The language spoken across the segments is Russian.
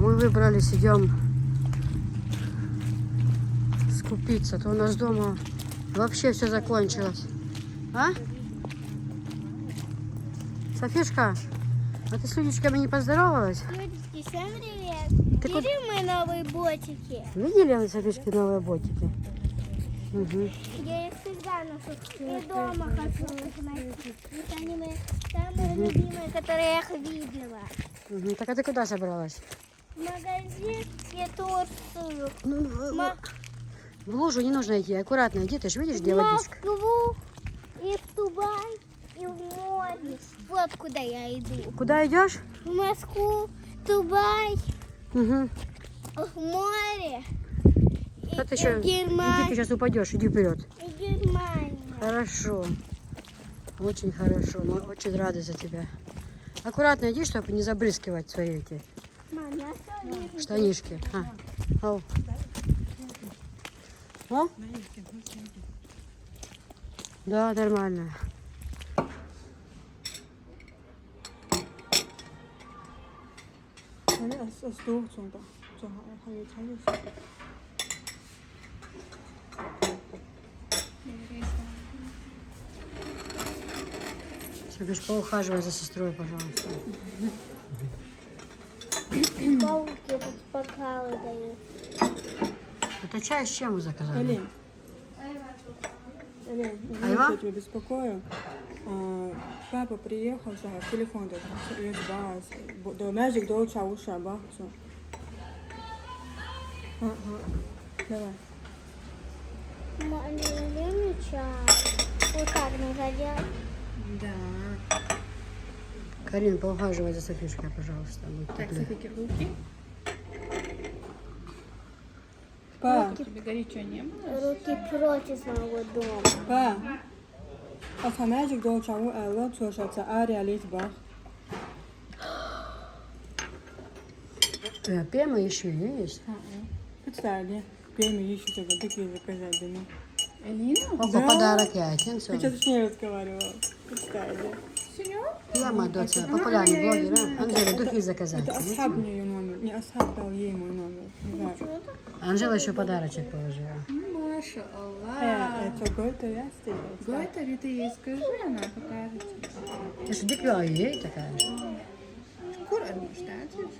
мы выбрались, идем скупиться. То у нас дома вообще все закончилось. А? Софишка, а ты с Людичками не поздоровалась? Людочки, всем привет! Ты Видим мы новые ботики? Видели, Софишки, новые ботики? Угу. Я их всегда ношу. И дома хочу их носить. Ведь они мои самые любимые, которые я их видела. Угу. Так а ты куда собралась? В магазин и Турцию. В лужу не нужно идти, аккуратно иди, ты же видишь, где В водичка. Москву, и в Дубай, и в море. Вот куда я иду. Куда идешь? В Москву, Дубай, Угу. в море. А ты И еще, в иди, ты Германию. сейчас упадешь, иди вперед. И Германия. Хорошо. Очень хорошо. Мы очень рады за тебя. Аккуратно иди, чтобы не забрызгивать свои эти Мам, я что вижу? штанишки. Ау. О? Да, нормально. Софиш, поухаживай за сестрой, пожалуйста. Пауки тут бокалы дают. Это чай с чем вы заказали? Алин, Алин, извини, Айва? что я тебя беспокою. Папа приехал, телефон даже, до Magic до Чауша, все. Давай. Мама, не мне чай. Вот как нужно делать? Да. Карин, поухаживай за Софишкой, пожалуйста. Будь Так, теплее. Софики, руки. Па, Тебе горячо не было? Руки против моего дома. па. А Magic до Чау Элла, слушается, Ария Литбах. Пема еще есть? Представили, пельмени ищут, такие заказать, да, ну. Элина? Ого, Да. подарок я один. Я что-то с ней разговаривала. Представили. Серьезно? Пема, доця, популярный блогер, а? Анжела, духи заказать. Это Асхаб мне ее номер. Не Асхаб дал ей мой номер. Не знаю. Анжела еще подарочек положила. Маша, Аллах. Это Гойта Ясти. Гойтари, ты ей скажи, она покажет тебе. Ты что, дикла ей такая? Куран, штатишь?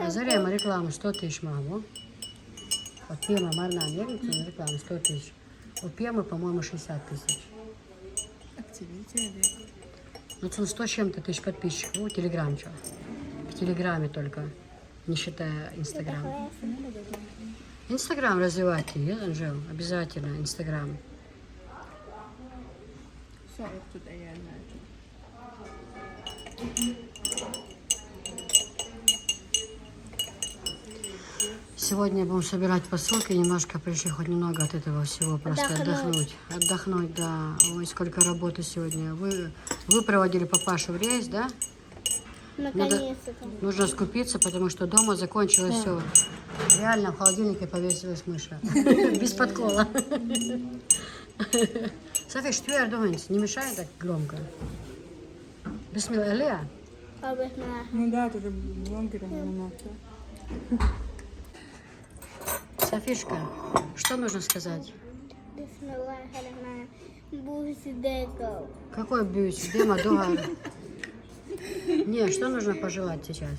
Зарема рекламу 100 тысяч маму. Вот Пема Марнан, я говорю, на рекламу 100 тысяч. У Пемы, по-моему, 60 тысяч. Активите, Ну, тут 100 с чем-то тысяч подписчиков. У Телеграм что? В Телеграме только, не считая Инстаграм. Инстаграм развивайте, Анжел, обязательно Инстаграм. 40 туда я знаю. Сегодня будем собирать посылки, немножко пришли хоть немного от этого всего, просто отдохнуть. Отдохнуть, да. Ой, сколько работы сегодня. Вы проводили папашу в рейс, да? Наконец-то. Нужно скупиться, потому что дома закончилось все. Реально в холодильнике повесилась мыша. Без подкола. София, что я думаю, не мешает так громко? Бисмилла, Леа? Ну да, ты же блогером занимался. Софишка, что нужно сказать? Какой бьюсь? Дема, дуга. Не, что нужно пожелать сейчас?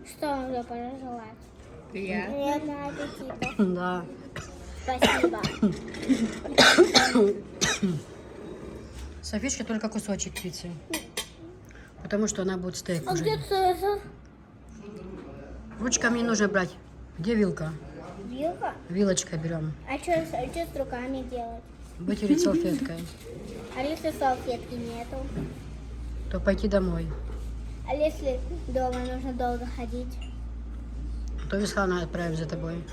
Что нужно пожелать? Приятно. Приятного аппетита. Да. Спасибо. Софишке только кусочек пиццы. Потому что она будет стейк А уже. где Цезарь? Ручками не нужно брать. Где вилка? Вилка? Вилочкой берем. А что с руками делать? Вытереть салфеткой. А если салфетки нету? То пойти домой. А если дома нужно долго ходить? То Висхана отправим за тобой.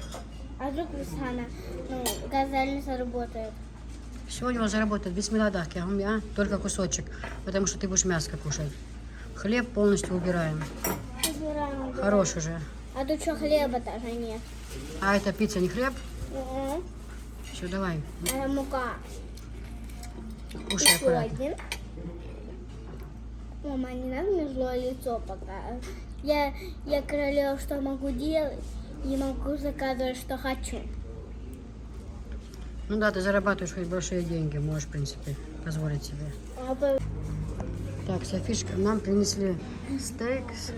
А вдруг Висхана, газельница работает? Все у него заработает без мелодахки, только кусочек. Потому что ты будешь мяско кушать. Хлеб полностью убираем. Убираем. Хорош уже. А тут что, хлеба даже нет? А это пицца не хлеб? Угу. Все, давай. А мука. Кушай Еще аккуратно. один. Мама, не надо мне злое лицо пока. Я королева, что могу делать, и могу заказывать, что хочу. Ну да, ты зарабатываешь хоть большие деньги, можешь, в принципе, позволить себе. Так, Софишка, нам принесли стейк с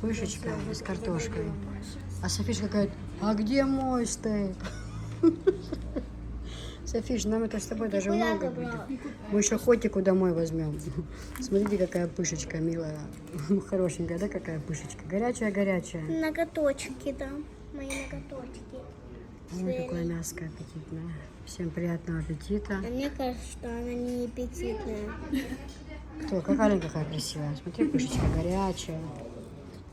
пышечкой и с картошкой. А Софишка говорит, а где мой стейк? Софиш, нам это с тобой даже много будет. Мы еще котику домой возьмем. Смотрите, какая пышечка милая. Хорошенькая, да, какая пышечка? Горячая-горячая. Ноготочки, да. Мои ноготочки. Ой, какое мяско аппетитное. Всем приятного аппетита. А мне кажется, что она не аппетитная. Кто? Какая какая красивая. Смотри, пышечка горячая.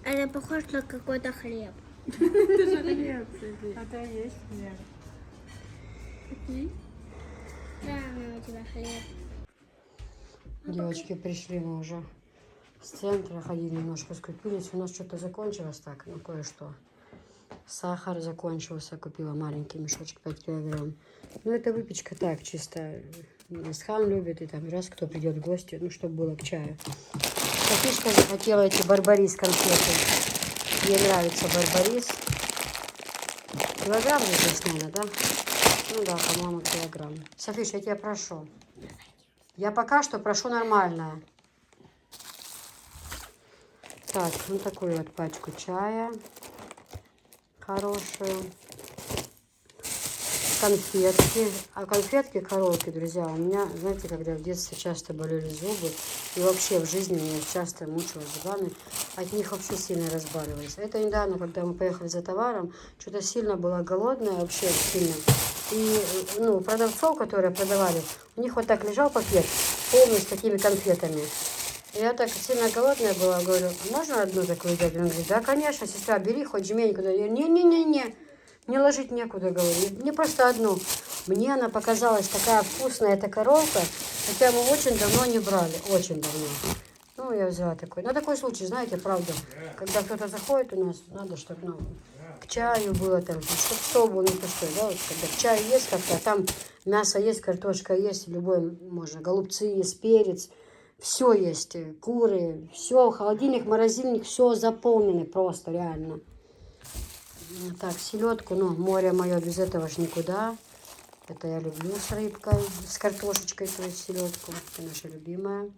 Она похожа на какой-то хлеб. Это и есть хлеб. Странный у тебя хлеб. Девочки, пришли мы уже с центра, ходили немножко, скупились. У нас что-то закончилось так, ну кое-что. Сахар закончился, купила маленький мешочек 5 килограмм. Ну это выпечка так, чисто. Исхан любит, и там раз кто придет в гости, ну чтобы было к чаю. Софишка захотела эти барбарис конфеты. Ей нравится барбарис. Килограмм здесь, наверное, да? Ну да, по-моему, килограмм. Софиш, я тебя прошу. Я пока что прошу нормальное. Так, ну такую вот пачку чая. Хорошую. Конфетки. А конфетки, коробки, друзья, у меня, знаете, когда в детстве часто болели зубы, и вообще в жизни меня часто мучила зубами, от них вообще сильно разбаливались. Это недавно, когда мы поехали за товаром, что-то сильно была голодная, вообще сильно. И, ну, продавцов, которые продавали, у них вот так лежал пакет, полный с такими конфетами. И я так сильно голодная была, говорю, можно одну такую взять? Он говорит, да, конечно, сестра, бери хоть жменьку. Я, не-не-не-не, мне ложить некуда, говорю, мне просто одну. Мне она показалась такая вкусная, эта коробка, хотя мы очень давно не брали, очень давно. Ну, я взяла такой. На такой случай, знаете, правда, когда кто-то заходит у нас, надо, чтобы, ну, к чаю было там, чтобы стол был не пустой, да, вот, когда к чаю есть как-то, а там мясо есть, картошка есть, любой можно, голубцы есть, перец, все есть, куры, все, холодильник, морозильник, все заполнено просто, реально. Так, селедку, ну, море мое, без этого ж никуда. Это я люблю с рыбкой, с картошечкой, то есть селедку, это наша любимая.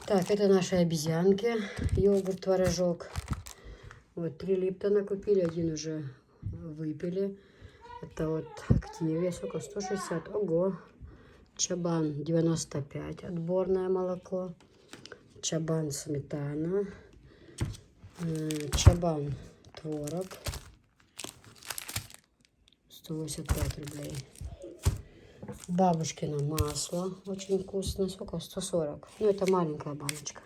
Так, это наши обезьянки, йогурт, творожок. Вот 3 Липтона купили, 1 уже выпили. Это вот Активия, сколько, 160, ого. Чабан 95, отборное молоко. Чабан сметана. Чабан творог. 185 рублей. Бабушкино масло, очень вкусно. Сколько? 140. Ну, это маленькая баночка.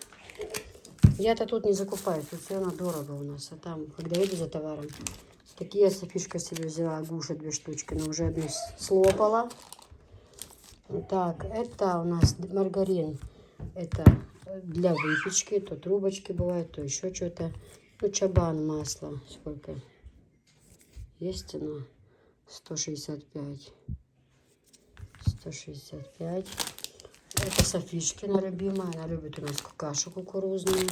Я-то тут не закупаю, тут все равно дорого у нас. А там, когда иду за товаром, такие Софишка себе взяла, агуши 2 штучки, но уже одну слопала. Так, это у нас маргарин. Это для выпечки, то трубочки бывают, то еще что-то. Ну, чабан масло. Сколько? Есть оно? 165. 165. Это Софишкина любимая. Она любит у нас кашу кукурузную.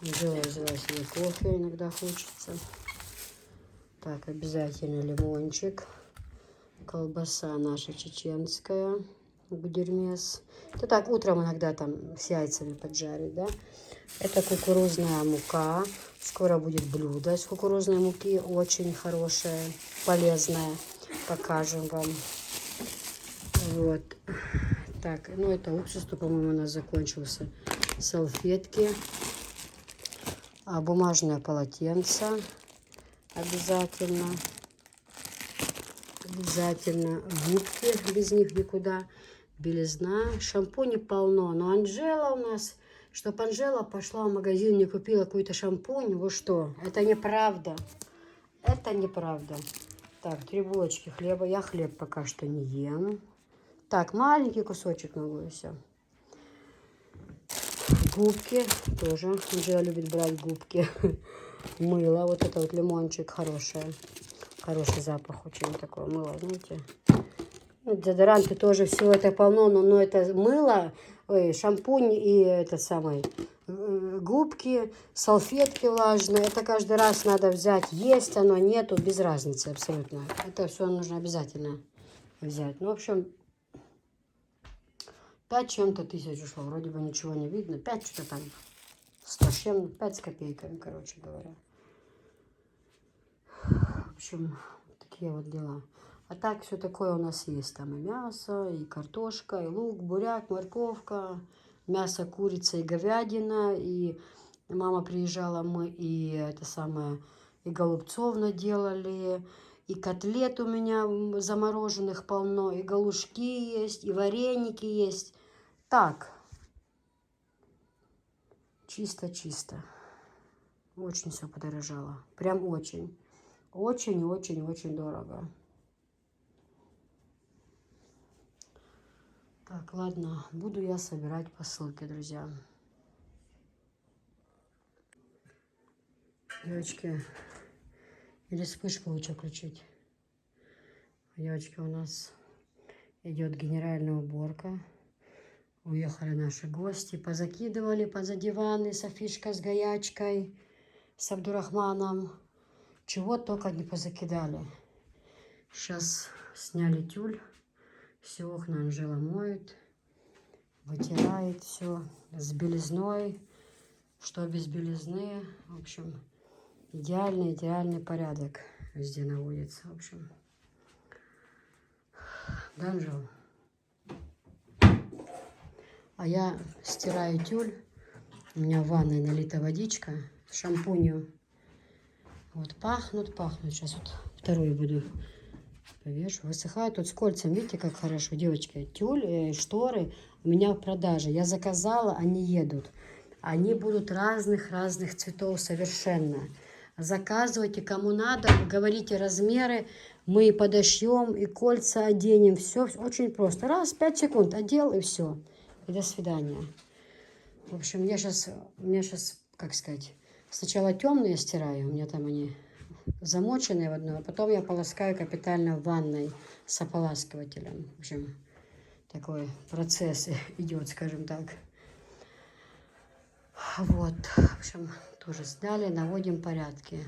Взяла себе кофе, иногда хочется. Так, обязательно лимончик. Колбаса наша чеченская. Гудермес. Это так, утром иногда там с яйцами поджарить, да. Это кукурузная мука. Скоро будет блюдо из кукурузной муки. Очень хорошее, полезное. Покажем вам. Вот. Так, ну это уксус, по-моему, у нас закончился. Салфетки. Бумажное полотенце. Обязательно. Обязательно. Губки. Без них никуда. Белизна. Шампуней полно. Но Анжела у нас... Чтоб Анжела пошла в магазин, не купила какой-то шампунь. Вы что? Это неправда. Это неправда. Так, 3 булочки хлеба. Я хлеб пока что не ем. Так, маленький кусочек могу и все. Губки тоже. Анжела любит брать губки. Мыло. Вот это вот лимончик хорошее. Хороший запах очень такое мыло, знаете. Ну, дезодоранты тоже, всего это полно, но это мыло ой, шампунь и это самое, губки, салфетки влажные. Это каждый раз надо взять. Есть оно, нету, без разницы абсолютно. Это все нужно обязательно взять. Ну, в общем, 5 чем-то тысяч ушло. Вроде бы ничего не видно. 5 что-то там. 100 с чем, 5 с копейками, короче говоря. В общем, такие вот дела. А так все такое у нас есть. Там и мясо, и картошка, и лук, буряк, морковка, мясо, курица и говядина. И мама приезжала, мы и это самое, и голубцов наделали, и котлет у меня замороженных полно, и галушки есть, и вареники есть. Так, чисто-чисто. Очень все подорожало. Прям очень. Очень-очень-очень дорого. Так, ладно, буду я собирать посылки, друзья. Девочки, или вспышку лучше включить. Девочки, у нас идет генеральная уборка. Уехали наши гости, позакидывали под диваны Софишка с Гаячкой, с Абдурахманом. Чего только не позакидали. Сейчас сняли тюль. Все окна Анжела моет, вытирает все с белизной, что без белизны. В общем, идеальный порядок везде наводится. В общем, да, Анжела? А я стираю тюль. У меня в ванной налита водичка с шампунью. Вот пахнут. Сейчас вот вторую буду повешу. Высыхает тут с кольцем. Видите, как хорошо, девочки. Тюль, шторы у меня в продаже. Я заказала, они едут. Они будут разных цветов совершенно. Заказывайте, кому надо, говорите размеры. Мы подошьем и кольца оденем. Все очень просто. Раз, 5 секунд одел и все. И до свидания. В общем, у меня сейчас, как сказать, сначала темные стираю. У меня там они замоченные в одну, а потом я полоскаю капитально в ванной с ополаскивателем. В общем, такой процесс идет, скажем так. Вот, в общем, тоже сняли, наводим порядки.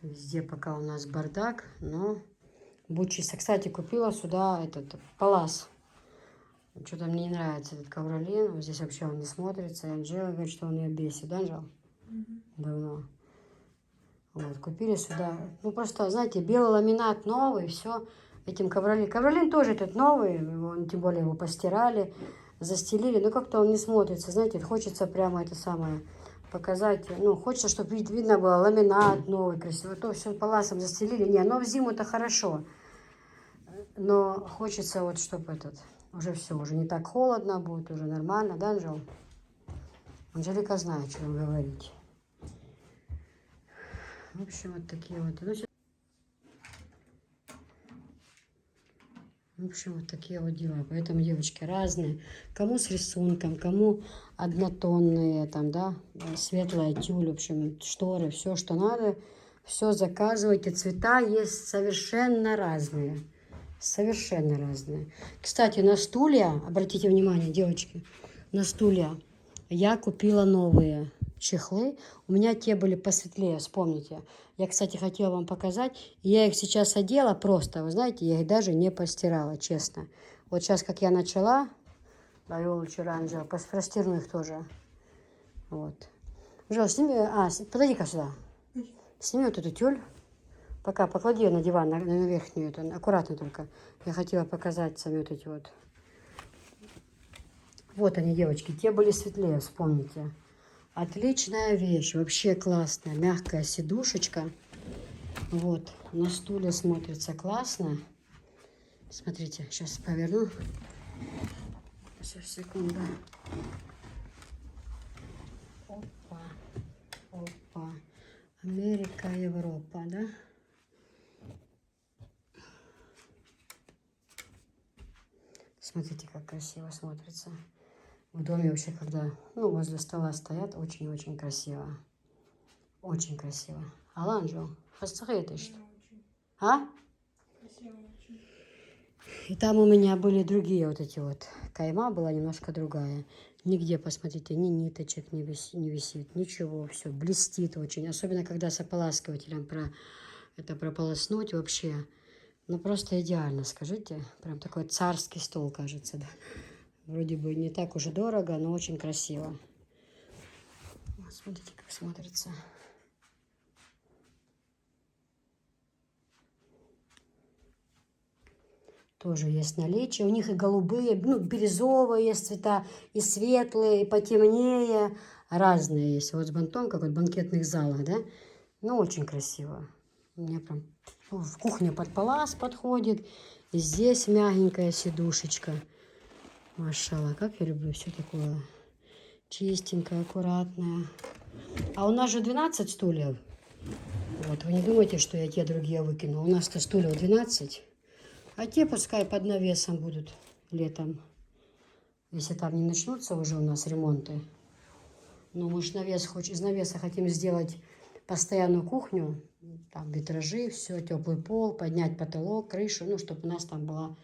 Везде пока у нас бардак, но будет чисто. Кстати, купила сюда этот палас. Что-то мне не нравится этот ковролин. Здесь вообще он не смотрится. И Анжела говорит, что он ее бесит, да, Анжела? Давно. Вот, купили сюда. Ну, просто, знаете, белый ламинат новый, все. Этим ковролин. Ковролин тоже этот новый, он, тем более его постирали, застелили. Но как-то он не смотрится, знаете, хочется прямо это самое показать. Ну, хочется, чтобы видно было ламинат новый, красивый. То все паласом застелили. Не, но в зиму-то хорошо. Но хочется вот, чтобы этот... Уже все, уже не так холодно будет, уже нормально, да, Анжел? Анжелика знает, что говорить. В общем, вот такие вот. В общем, вот такие вот дела. Поэтому девочки разные. Кому с рисунком, кому однотонные, там, да, светлая тюль, в общем, шторы, все, что надо, все заказывайте. Цвета есть совершенно разные. Совершенно разные. Кстати, на стулья, обратите внимание, девочки, на стулья я купила новые чехлы. У меня те были посветлее, вспомните. Я, кстати, хотела вам показать. Я их сейчас одела просто, вы знаете, я их даже не постирала, честно. Вот сейчас, как я начала, Байолу Чуранджа, простирну их тоже. Вот. Жо, сними, подойди-ка сюда. Сними вот эту тюль. Пока поклади ее на диван, на верхнюю, это, аккуратно только. Я хотела показать сами вот эти вот. Вот они, девочки, те были светлее, вспомните. Отличная вещь, вообще классная, мягкая сидушечка. Вот, на стуле смотрится классно. Смотрите, сейчас поверну. Сейчас, секунду. Опа. Америка, Европа, да? Смотрите, как красиво смотрится. В доме вообще, когда, ну, возле стола стоят, очень-очень красиво. Очень красиво. Аланжо, хасцахетишь? А? Красиво очень. И там у меня были другие вот эти вот. Кайма была немножко другая. Нигде, посмотрите, ни ниточек не висит, ничего, все блестит очень. Особенно, когда с ополаскивателем это прополоснуть вообще. Ну, просто идеально, скажите. Прям такой царский стол, кажется, да. Вроде бы не так уж и дорого, но очень красиво. Вот, смотрите, как смотрится. Тоже есть наличие. У них и голубые, ну, бирюзовые есть цвета, и светлые, и потемнее. Разные есть. Вот с бантом, как вот в банкетных залах, да? Ну, очень красиво. Мне прям в кухне под палас подходит. И здесь мягенькая сидушечка. Машалла, как я люблю все такое чистенькое, аккуратное. А у нас же 12 стульев. Вот, вы не думайте, что я те другие выкину. У нас-то стульев 12. А те пускай под навесом будут летом. Если там не начнутся уже у нас ремонты. Но мы же из навеса хотим сделать постоянную кухню. Там витражи, все, теплый пол, поднять потолок, крышу. Ну, чтобы у нас там была,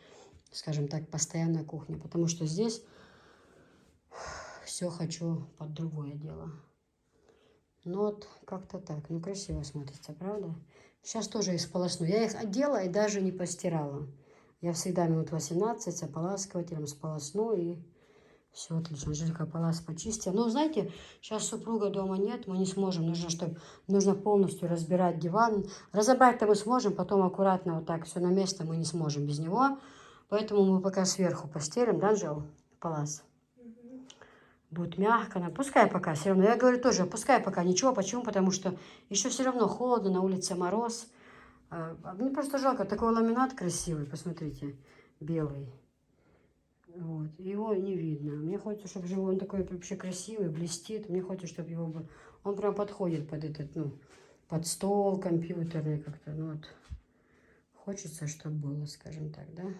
скажем так, постоянная кухня. Потому что здесь все хочу под другое дело. Ну вот как-то так. Ну, красиво смотрится, правда? Сейчас тоже их сполосну. Я их одела и даже не постирала. Я всегда минут 18 с ополаскивателем сполосну, и все отлично. Жилька палас почистила. Но, знаете, сейчас супруга дома нет, мы не сможем. Нужно полностью разбирать диван. Разобрать-то мы сможем, потом аккуратно вот так все на место мы не сможем без него. Поэтому мы пока сверху постелим, да, Жел? Палас. Будет мягко. Пускай пока все равно. Я говорю тоже, пускай пока ничего. Почему? Потому что еще все равно холодно, на улице мороз. Мне просто жалко, такой ламинат красивый, посмотрите, белый. Вот. Его не видно. Мне хочется, чтобы он такой вообще красивый, блестит. Мне хочется, чтобы его был. Он прям подходит под этот, ну, под стол компьютерный как-то. Ну вот. Хочется, чтобы было, скажем так, да.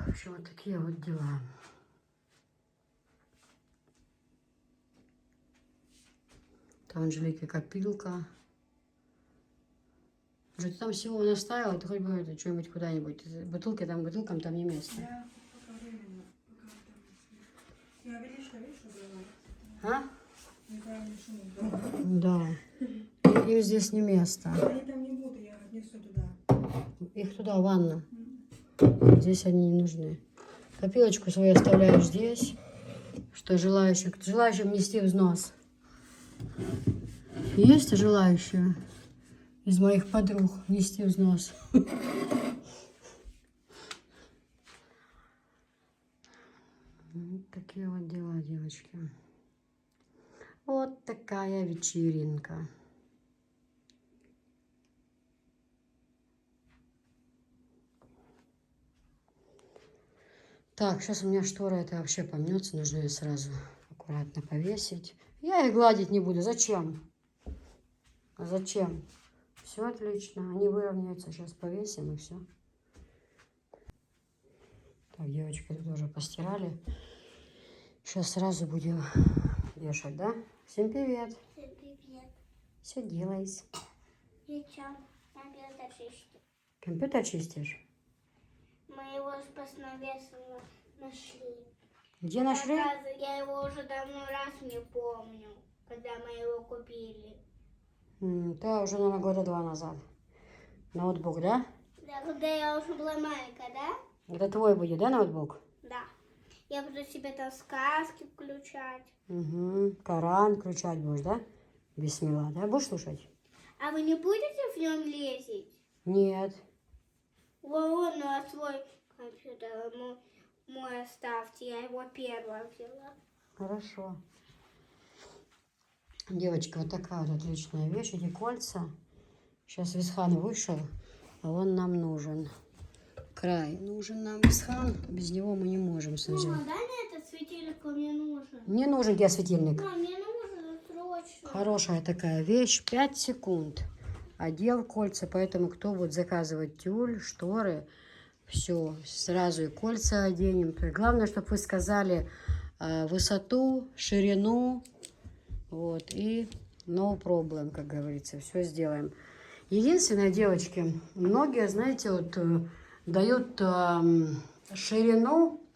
В общем, вот такие вот дела. Там Анжелике копилка. Уже ты там всего наставила, ты хоть бы это что-нибудь куда-нибудь. Бутылкам там не место. Я пока временно, я видишь, убираю. А? Неправильно шумит. Да. Им здесь не место. Они там не будут, я отнесу туда. Их туда, в ванну. Здесь они не нужны. Копилочку свою оставляешь здесь, что желающим внести взнос. Есть желающие из моих подруг внести взнос? Вот такие вот дела, девочки. Вот такая вечеринка. Так, сейчас у меня штора это вообще помнется, нужно ее сразу аккуратно повесить. Я их гладить не буду. Зачем? Зачем? Все отлично. Они выровняются. Сейчас повесим и все. Так, девочки тут уже постирали. Сейчас сразу будем вешать, да? Всем привет. Всем привет. Все делаешь. Ничего, компьютер чистит. Компьютер чистишь? Мы его с навеса нашли. Где нашли? Оказывается, я его уже давно раз не помню, когда мы его купили. Да, уже, наверное, года 2 назад. Ноутбук, да? Да, когда я уже была маленькая, да? Это твой будет, да, ноутбук? Да. Я буду себе там сказки включать. Угу. Коран включать будешь, да? Бисмилла, да? Будешь слушать? А вы не будете в нем лезть? Нет. Вон, ну а свой компьютер мой оставьте, я его первая взяла. Хорошо. Девочки, вот такая вот отличная вещь. Эти кольца. Сейчас Висхан вышел, а он нам нужен. Край нужен нам Висхан. Без него мы не можем. Мама, дай мне этот светильник, мне нужен. Не нужен тебе светильник. Мам, мне нужен срочно. Хорошая такая вещь. 5 секунд. Одел кольца, поэтому кто будет заказывать тюль, шторы, все, сразу и кольца оденем. Главное, чтобы вы сказали высоту, ширину, вот, и no problem, как говорится, все сделаем. Единственное, девочки, многие, знаете, вот дают ширину,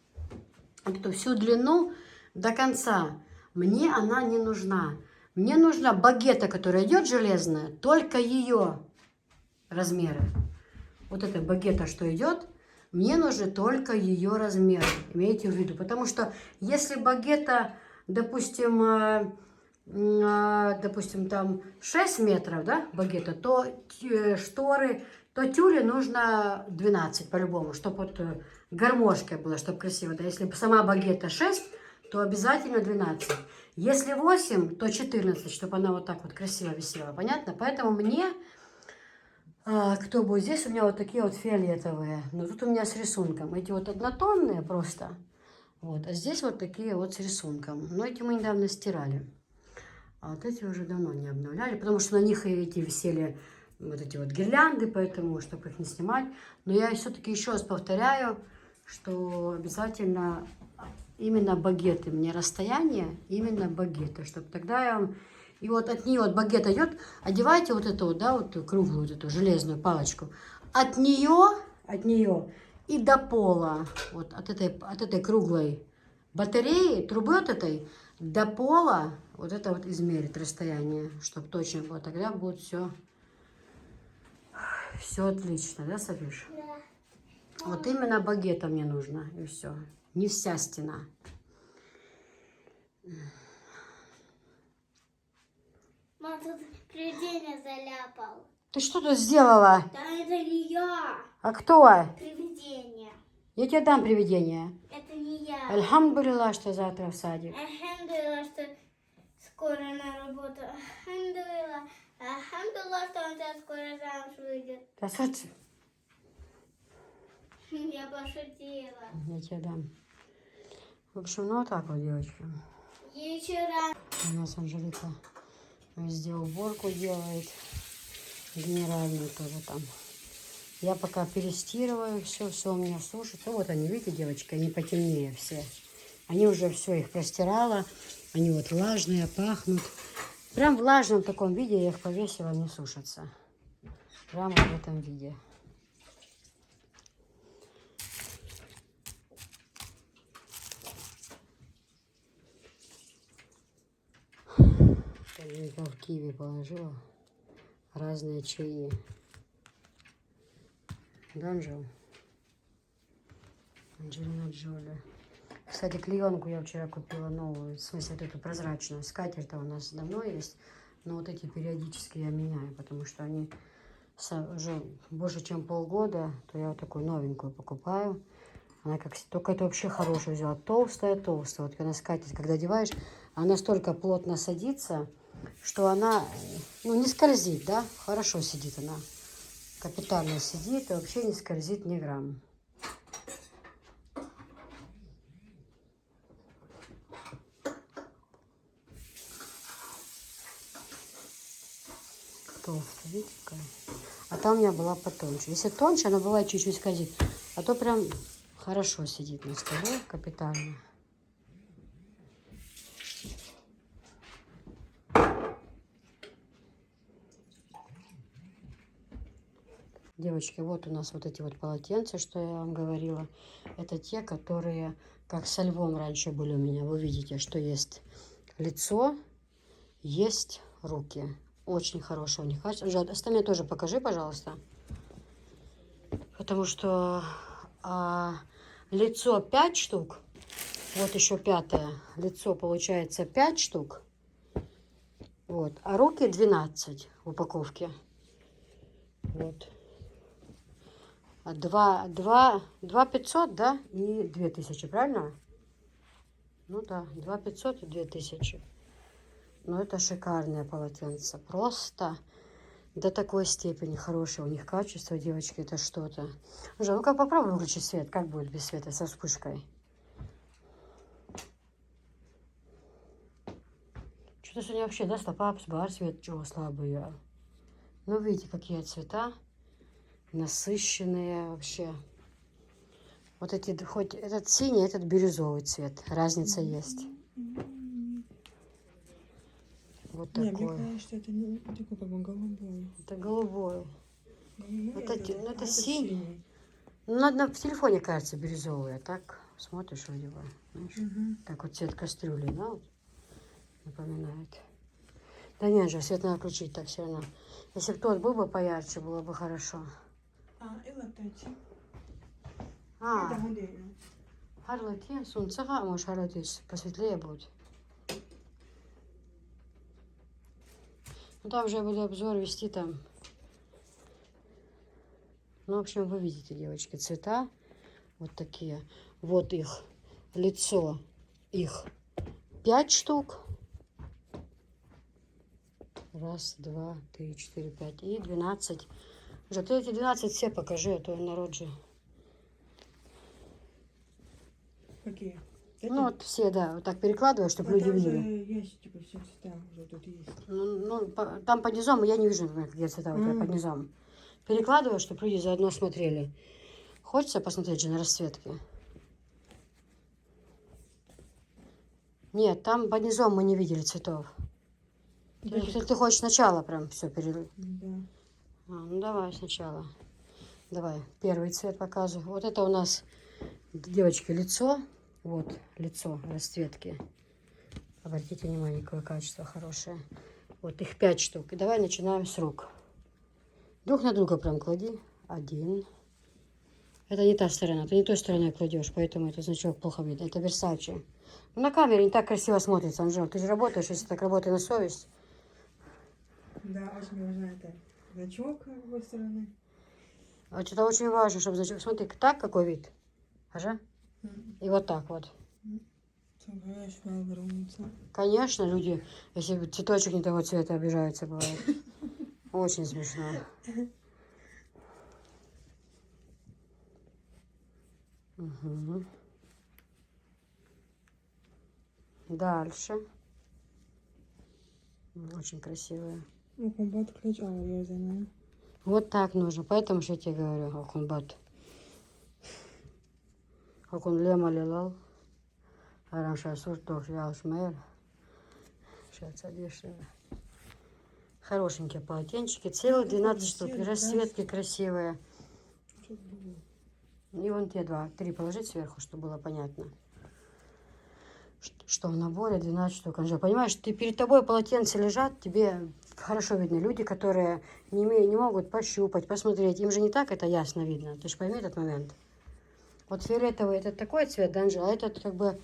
вот эту всю длину до конца. Мне она не нужна. Мне нужна багета, которая идет железная, только ее размеры. Вот эта багета, что идет, мне нужны только ее размеры. Имейте в виду. Потому что если багета, допустим, там 6 метров, да, багета, то шторы, то тюле нужно 12 по-любому, чтобы вот гармошка была, чтобы красиво. Да? Если сама багета 6, то обязательно 12. Если 8, то 14, чтобы она вот так вот красиво висела. Понятно? Поэтому мне, кто будет здесь, у меня вот такие вот фиолетовые. Но тут у меня с рисунком. Эти вот однотонные просто. Вот. А здесь вот такие вот с рисунком. Но эти мы недавно стирали. А вот эти уже давно не обновляли, потому что на них и эти висели вот эти вот гирлянды, поэтому, чтобы их не снимать. Но я все-таки еще раз повторяю, что обязательно именно багеты, мне расстояние, именно багеты, чтобы тогда я вам... И вот от нее, от багета идет, одевайте вот эту вот, да, вот круглую, вот эту железную палочку. От нее и до пола, вот от этой круглой батареи, трубы от этой, до пола, вот это вот измерит расстояние, чтобы точно было. Тогда будет все отлично, да, Софиш? Да. Вот именно багета мне нужно, и все. Не вся стена. Мам, тут привидение заляпал. Ты что тут сделала? Да это не я. А кто? Привидение. Я тебе дам привидение. Это не я. Альхамдулилlah, что завтра в садик. Альхамдулилlah, что скоро на работу. Альхамдулилlah. Альхамдулилlah, что он сейчас скоро замуж выйдет. Да, Сати, Я пошутила. я тебе дам. В общем, ну вот так вот, девочки. Еще раз. У нас Анжелика везде уборку делает. Генеральную тоже там. Я пока перестирываю, все у меня сушится. Вот они, видите, девочки, они потемнее все. Они уже все, их простирала. Они вот влажные, пахнут. Прям в влажном таком виде я их повесила, они сушатся. Прямо в этом виде. Я в киви положила разные чаи. Да, Анжел? Анджелина Джоли. Кстати, клеенку я вчера купила новую, в смысле вот эту прозрачную. Скатерть-то у нас давно есть, но вот эти периодически я меняю, потому что они уже больше, чем полгода, то я вот такую новенькую покупаю. Она как, только это вообще хорошая взяла, толстая. Вот когда скатерть, когда одеваешь, она настолько плотно садится, что она, ну, не скользит, да, хорошо сидит она. Капитально сидит и вообще не скользит ни грамм. Толстая, видите, какая? А там у меня была потоньше. Если тоньше, она бывает чуть-чуть скользит. А то прям хорошо сидит на столе, капитально. Девочки, вот у нас вот эти вот полотенца, что я вам говорила. Это те, которые как со львом раньше были у меня. Вы видите, что есть лицо, есть руки. Очень хорошие у них качество. Жад, остальные тоже покажи, пожалуйста. Потому что лицо 5 штук. Вот еще 5-е. Лицо получается 5 штук. Вот. А руки 12 в упаковке. Вот. 2 500, да, и 2000, правильно? Ну да, 2 500 и 2000. Но это шикарное полотенце. Просто до такой степени хорошее у них качество, девочки, это что-то. Ну как попробуй выключить свет, как будет без света, со вспышкой. Что-то сегодня вообще, да, стопа, бар, свет, чего слабый я. Ну, видите, какие цвета. Насыщенные вообще. Вот эти, хоть этот синий, этот бирюзовый цвет. Разница есть. Вот Не, мне такой. кажется, это не такой как бы голубой. Это голубой. Голубой, Это а синий. Ну, надо в телефоне кажется бирюзовый, а так смотришь вроде бы. Знаешь? Мгм. Так вот цвет кастрюли, да, вот, напоминает. Да нет же, свет надо включить так все равно. Если бы тот был бы поярче, было бы хорошо. Илотечи. А, Это гудение. Харлоте, солнцега, может, Харлоте посветлее будет. Ну, там же я буду обзор вести там. Ну, в общем, вы видите, девочки, цвета вот такие. Вот их лицо, их 5 штук. Раз, два, три, четыре, пять и 12. Уже ты эти 12 все покажи, а то народ же. Какие? Ну, вот все, да, вот так перекладываю, чтобы люди там же видели. есть, типа, все цвета уже тут есть. Там под низом я не вижу, например, где цвета у тебя под низом. Перекладываю, чтобы люди заодно смотрели. Хочется посмотреть же на расцветки? Нет, там под низом мы не видели цветов. Если ты хочешь сначала прям все Да. ну давай сначала. Давай, первый цвет показываю. Вот это у нас, девочки, лицо. Вот, лицо, расцветки. Обратите внимание, какое качество хорошее. Вот их 5 штук. И давай начинаем с рук. Друг на друга прям клади. Один. Это не та сторона, ты не той стороной кладешь, поэтому этот значок плохо видно. Это Versace. Ну, на камере не так красиво смотрится, Анжел. Ты же работаешь, если так работай на совесть. Да, очень важно это. Значок с какой стороны. А это очень важно, чтобы значок... Смотри, так какой вид. Ага. И вот так вот. Конечно, люди, если цветочек не того цвета, обижаются, бывает. Очень смешно. Угу. Дальше. Очень красивые. Ну, комбат ключ, я знаю. Вот так нужно. Поэтому что я тебе говорю, Акунбат. Акун лема лилал. Аранша суртов ялшмер. Сейчас одежда. Хорошенькие полотенчики. Целых 12 штук. И расцветки красивые. И вон те 3 положить сверху, чтобы было понятно. Что в наборе 12 штук. Анжела, понимаешь, ты перед тобой полотенца лежат, тебе хорошо видно. Люди, которые не могут пощупать, посмотреть. Им же не так это ясно видно. Ты же пойми этот момент. Вот фиолетовый это такой цвет, да, Анжела? А этот как бы...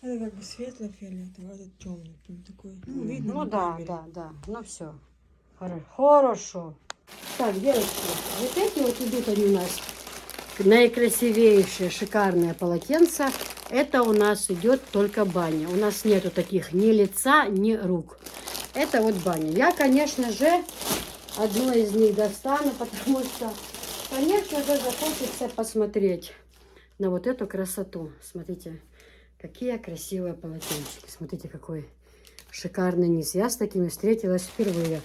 Это как бы светло-фиолетовый, а этот темный. Прям такой. Ну, видно. Ну на да, камере. да. Ну все. Хорошо. Так, девочки, вот эти вот идут они у нас. Наикрасивейшие, шикарные полотенца. Это у нас идет только баня. У нас нету таких ни лица, ни рук. Это вот баня. Я, конечно же, одно из них достану, потому что, конечно же, захочется посмотреть на вот эту красоту. Смотрите, какие красивые полотенчики. Смотрите, какой шикарный низ. Я с такими встретилась впервые.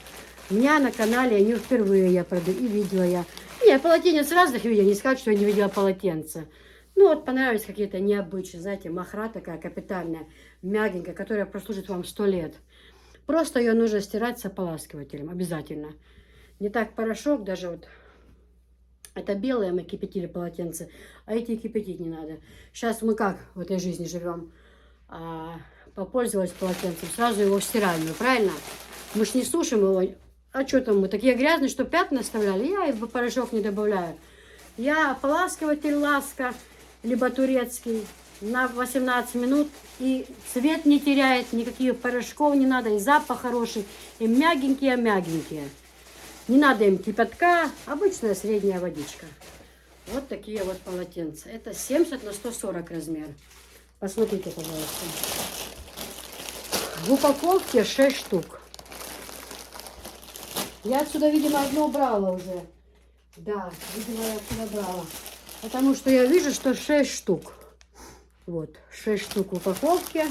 У меня на канале они впервые я продаю, и видела я. Нет, полотенец разных видела, не сказать, что я не видела полотенца. Ну вот понравились какие-то необычные, знаете, махра такая капитальная, мягенькая, которая прослужит вам 100 лет. Просто ее нужно стирать с ополаскивателем, обязательно. Не так порошок, даже вот, это белое мы кипятили полотенце, а эти кипятить не надо. Сейчас мы как в этой жизни живем? Попользовались полотенцем, сразу его в стиральную, правильно? Мы ж не сушим его. А что там, мы такие грязные, что пятна оставляли? Я и порошок не добавляю. Я ополаскиватель Ласка, либо турецкий, на 18 минут. И цвет не теряет, никаких порошков не надо, и запах хороший, и мягенькие-мягенькие. Не надо им кипятка, обычная средняя водичка. Вот такие вот полотенца. Это 70 на 140 размер. Посмотрите, пожалуйста. В упаковке 6 штук. Я отсюда, видимо, одно брала уже. Да, видимо, я отсюда брала. Потому что я вижу, что 6 штук. Вот, 6 штук в упаковке.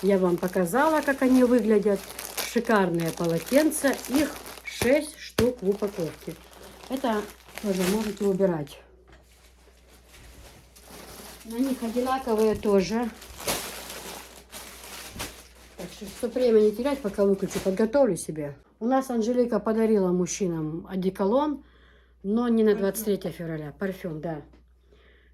Я вам показала, как они выглядят. Шикарные полотенца. Их 6 штук в упаковке. Это тоже можете убирать. На них одинаковые тоже. Так что, чтобы время не терять, пока выключу, подготовлю себе. У нас Анжелика подарила мужчинам одеколон, но не на 23 февраля. Парфюм, да.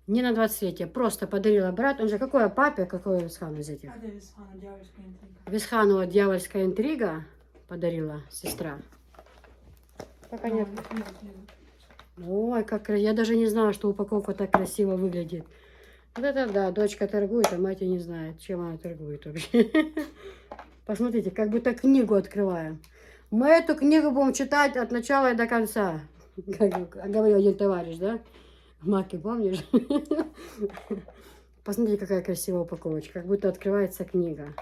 Не на 23, просто подарила брат. Он же какой папе, какой Висхану из этих? Это Висхана, дьявольская интрига. Висхану дьявольская интрига подарила сестра. Пока нет. Ой, как я даже не знала, что упаковка так красиво выглядит. Вот это да, дочка торгует, а мать и не знает, чем она торгует вообще. Посмотрите, как будто книгу открываем. Мы эту книгу будем читать от начала и до конца. Как говорил один товарищ, да? Маки, помнишь? Посмотрите, какая красивая упаковочка. Как будто открывается книга.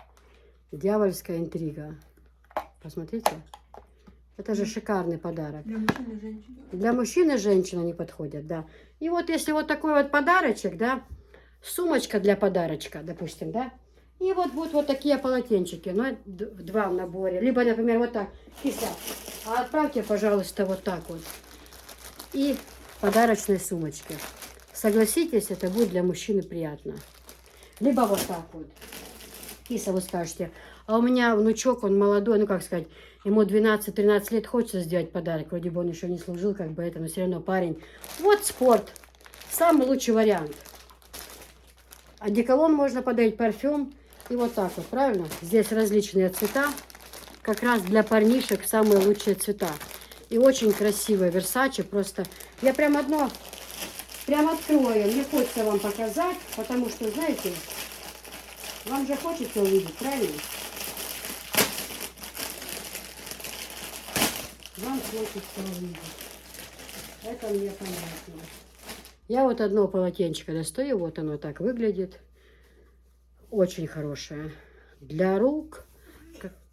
Дьявольская интрига. Посмотрите. Это же шикарный подарок. Для мужчин и женщин. Для мужчин и женщин они подходят, да. И вот если вот такой вот подарочек, да, сумочка для подарочка, допустим, да, и вот будут вот такие полотенчики, ну, два в наборе. Либо, например, вот так, киса, а отправьте, пожалуйста, вот так вот. И подарочной сумочки. Согласитесь, это будет для мужчины приятно. Либо вот так вот. Киса, вы скажете, а у меня внучок, он молодой, ну, как сказать, ему 12-13 лет, хочется сделать подарок. Вроде бы он еще не служил, как бы это, но все равно парень. Вот спорт. Самый лучший вариант. Одеколон можно подарить, парфюм. И вот так вот, правильно? Здесь различные цвета. Как раз для парнишек самые лучшие цвета. И очень красивые Versace. Просто я прям одно прям открою. Мне хочется вам показать, потому что, знаете, вам же хочется увидеть, правильно? Вам хочется увидеть. Это мне понятно. Я вот одно полотенчико достаю. Вот оно так выглядит. Очень хорошее. Для рук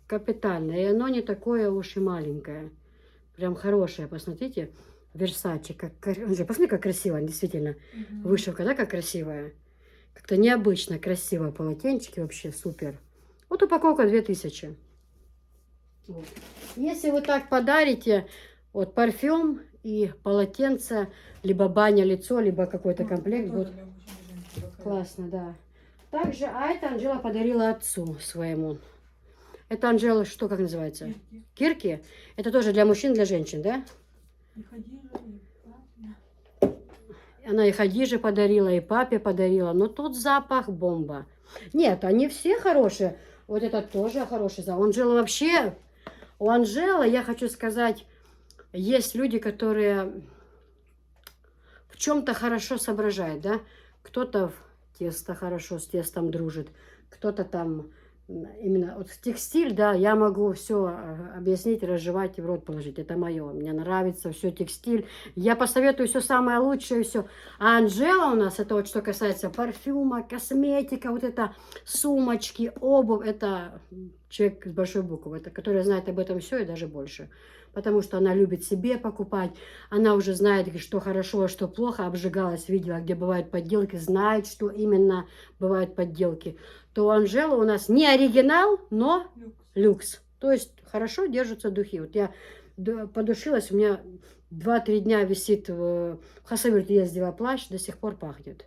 капитальное. И оно не такое уж и маленькое. Прям хорошее. Посмотрите. Versace. Посмотри, как красиво. Действительно. Вышивка, да, как красивая. Как-то необычно красивое полотенчики. Вообще супер. Вот упаковка 2000. Вот. Если вы так подарите, вот парфюм и полотенце, либо баня, лицо, либо какой-то комплект, будет классно, да. Также, а это Анжела подарила отцу своему. Это Анжела, что, как называется? Кирки. Это тоже для мужчин, для женщин, да? Она и Хадиже подарила, и папе подарила. Но тут запах бомба. Нет, они все хорошие. Вот этот тоже хороший запах. Анжела вообще... У Анжелы, я хочу сказать, есть люди, которые в чем-то хорошо соображают, да? Кто-то в тесто хорошо с тестом дружит, кто-то там именно вот текстиль, да, я могу все объяснить, разжевать и в рот положить. Это мое. Мне нравится все текстиль. Я посоветую все самое лучшее, все. А Анжела у нас, это вот что касается парфюма, косметика, вот это сумочки, обувь, это человек с большой буквы, это который знает об этом все и даже больше. Потому что она любит себе покупать, она уже знает, что хорошо, а что плохо, обжигалась, видела, где бывают подделки, знает, что именно бывают подделки. То у Анжелы у нас не оригинал, но люкс. То есть хорошо держатся духи. Вот я подушилась, у меня 2-3 дня висит в Хасавюрт, ездила плащ, до сих пор пахнет.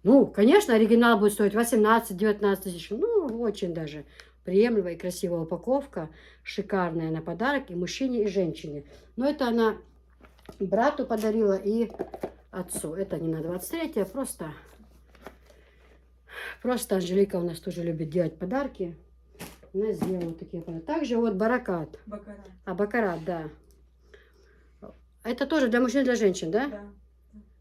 Ну, конечно, оригинал будет стоить 18-19 тысяч. Ну, очень даже приемлемая и красивая упаковка. Шикарная на подарок и мужчине, и женщине. Но это она брату подарила и отцу. Это не на 23, а просто Анжелика у нас тоже любит делать подарки. Она сделала такие подарки. Также вот баракат. Бакарат. А, бакарат, да. Это тоже для мужчин и для женщин, да? Да.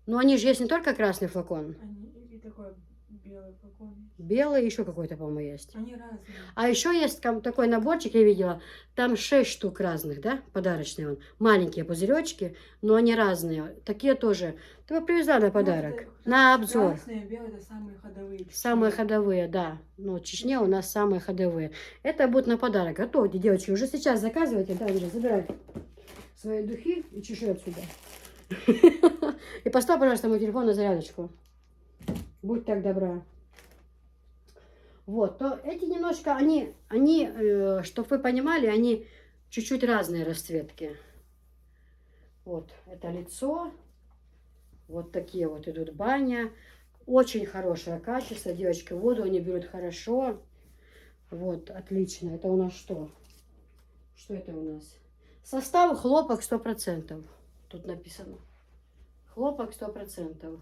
Но они же есть не только красный флакон. Они и такой белый флакон. Белый еще какой-то, по-моему, есть. Они разные. А еще есть такой наборчик, я видела. Там 6 штук разных, да? Подарочные он. Маленькие пузыречки, но они разные. Такие тоже. Ты бы привезла на подарок. На обзор. Красные и белые — это самые ходовые. Самые ходовые, да. Ну, в Чечне у нас самые ходовые. Это будет на подарок. Готовьте, девочки. Уже сейчас заказывайте. Да, уже забирай свои духи и чеши отсюда. И поставь, пожалуйста, мой телефон на зарядочку. Будь так добра. Вот, то эти немножко, они, чтобы вы понимали, они чуть-чуть разные расцветки. Вот, это лицо. Вот такие вот идут баня. Очень хорошее качество. Девочки, воду они берут хорошо. Вот, отлично. Это у нас что? Что это у нас? Состав хлопок 100%. Тут написано. Хлопок 100%.